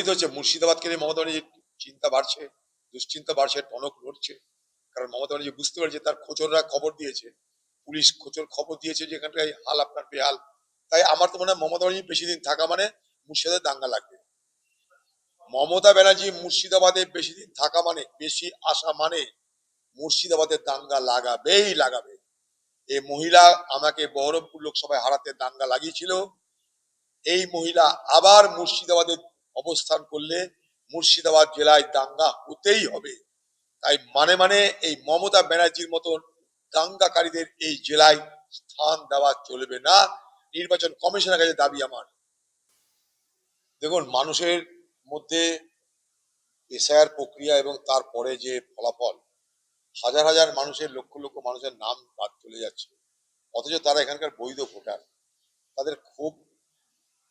প্রমাণিত হচ্ছে মুর্শিদাবাদকে নিয়ে মমতা ব্যানার্জির চিন্তা বাড়ছে, দুশ্চিন্তা বাড়ছে, টনক নড়ছে। কারণ মমতা ব্যানার্জি বুঝতে পারছে তার খোঁচররা খবর দিয়েছে, পুলিশ খোঁচর খবর দিয়েছে যে এখানটায় হাল আপনার বেহাল। তাই আমার তো মনে হয় মমতা ব্যানার্জি বেশি দিন থাকা মানে মুর্শিদাবাদে দাঙ্গা লাগবে। মমতা ব্যানার্জি মুর্শিদাবাদে বেশি দিন থাকা মানে, বেশি আসা মানে মুর্শিদাবাদের দাঙ্গা লাগাবেই লাগাবে। এই মহিলা আমাকে বহরমপুর লোকসভায় হারাতে দাঙ্গা লাগিয়েছিল, এই মহিলা আবার মুর্শিদাবাদে অবস্থান করলে মুর্শিদাবাদ জেলায় দাঙ্গা হতেই হবে। তাই মানে মানে এই মমতা ব্যানার্জির মতন দাঙ্গাকারীদের এই জেলায় স্থান দেওয়া চলবে না। নির্বাচন কমিশনের কাছে দাবি আমার। দেখুন, মানুষের মধ্যে এসআইআর প্রক্রিয়া এবং তারপরে যে ফলাফল, হাজার হাজার মানুষের, লক্ষ লক্ষ মানুষের নাম বাদ চলে যাচ্ছে, অথচ তারা এখানকার বৈধ ভোটার। তাদের ক্ষোভ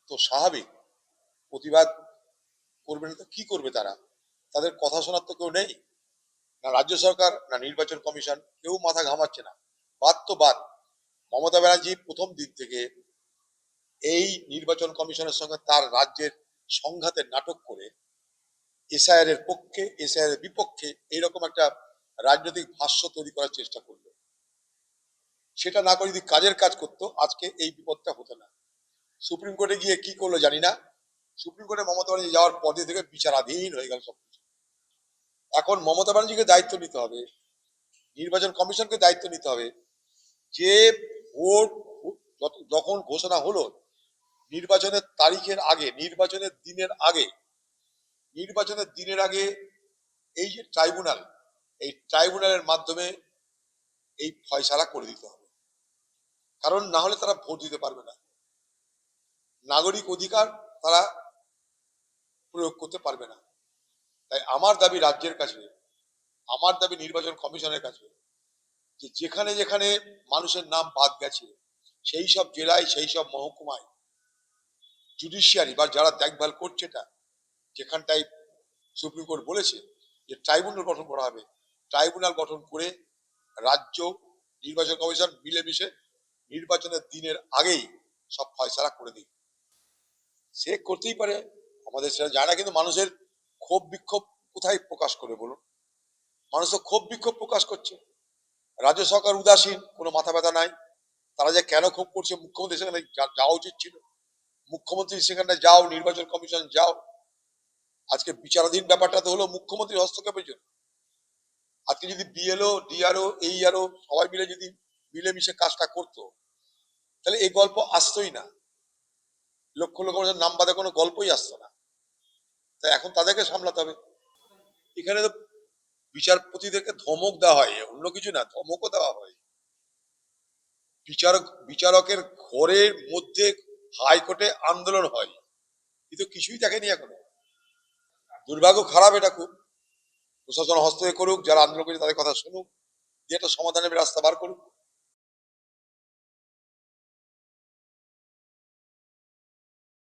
তো স্বাভাবিক, প্রতিবাদ করবে না তো কি করবে তারা? তাদের কথা শোনার তো কেউ নেই, না রাজ্য সরকার না নির্বাচন কমিশন, কেউ মাথা ঘামাচ্ছে না। বাদ তো বাদ, মমতা ব্যানার্জি প্রথম দিন থেকে এই নির্বাচন কমিশনের সঙ্গে তার রাজ্যের সংঘাতের নাটক করে এসআইআর এর পক্ষে, এসআইআর এর বিপক্ষে এইরকম একটা রাজনৈতিক ভাষ্য তৈরি করার চেষ্টা করলো। সেটা না করে যদি কাজের কাজ করতো, আজকে এই বিপদটা হতো না। সুপ্রিম কোর্টে গিয়ে কি করলো জানি না, সুপ্রিম কোর্টে মমতা ব্যানার্জি যাওয়ার পদে থেকে বিচারাধীন হয়ে গেল সবকিছু। এখন মমতা ব্যানার্জিকে দায়িত্ব নিতে হবে, নির্বাচন কমিশনকে দায়িত্ব নিতে হবে যে ভোট যখন ঘোষণা হলো, নির্বাচনের তারিখের আগে, নির্বাচনের দিনের আগে এই যে ট্রাইব্যুনাল, এই ট্রাইব্যুনালের মাধ্যমে এই ফয়সালা করে দিতে হবে। কারণ না হলে তারা ভোট দিতে পারবে না, নাগরিক অধিকার তারা প্রয়োগ করতে পারবে না। তাই আমার দাবি রাজ্যের কাছে, আমার দাবি নির্বাচন কমিশনের কাছে, যে যেখানে যেখানে মানুষের নাম বাদ গেছে, সেই সব জেলায়, সেই সব মহকুমায় জুডিশিয়ারি বা যারা দেখভাল করছে, এটা যেখানটায় সুপ্রিম কোর্ট বলেছে যে ট্রাইব্যুনাল গঠন করা হবে, ট্রাইব্যুনাল গঠন করে রাজ্য নির্বাচন কমিশন মিলেমিশে নির্বাচনের দিনের আগেই সব ফয়সালা করে দিই। সে করতেই পারে, আমাদের সেটা যায় না, কিন্তু মানুষের ক্ষোভ বিক্ষোভ কোথায় প্রকাশ করে বলুন? মানুষ তো ক্ষোভ বিক্ষোভ প্রকাশ করছে, রাজ্য সরকার উদাসীন, কোনো মাথা ব্যথা নাই। তারা যে কেন ক্ষোভ করছে, মুখ্যমন্ত্রী সেখানে যাওয়া উচিত ছিল, মুখ্যমন্ত্রী সেখানে যাও, নির্বাচন কমিশন যাও। আজকে বিচারাধীন ব্যাপারটা তো হলো মুখ্যমন্ত্রীর হস্তক্ষেপের জন্য। আজকে যদি বিএলও, ডিআরও, এইআরও সবাই মিলে যদি মিলেমিশে কাজটা করতো, তাহলে এই গল্প আসতোই না, লক্ষ লক্ষ মানুষের নাম বাদে কোনো গল্পই আসতো না। তাই এখন তাদেরকে সামলাতে হবে। এখানে তো বিচারপতিদেরকে ধমক দেওয়া হয়, অন্য কিছু না, ধমকও দেওয়া হয়। বিচারকের ঘরের মধ্যে হাইকোর্টে আন্দোলন হয়, কিন্তু কিছুই দেখেনি এখনো। দুর্ভাগ্য, খারাপ এটা খুব। প্রশাসন হস্তক্ষেপ করুক, যারা আন্দোলন করছে তাদের কথা শুনুক, দিয়ে একটা সমাধানের রাস্তা বার করুক।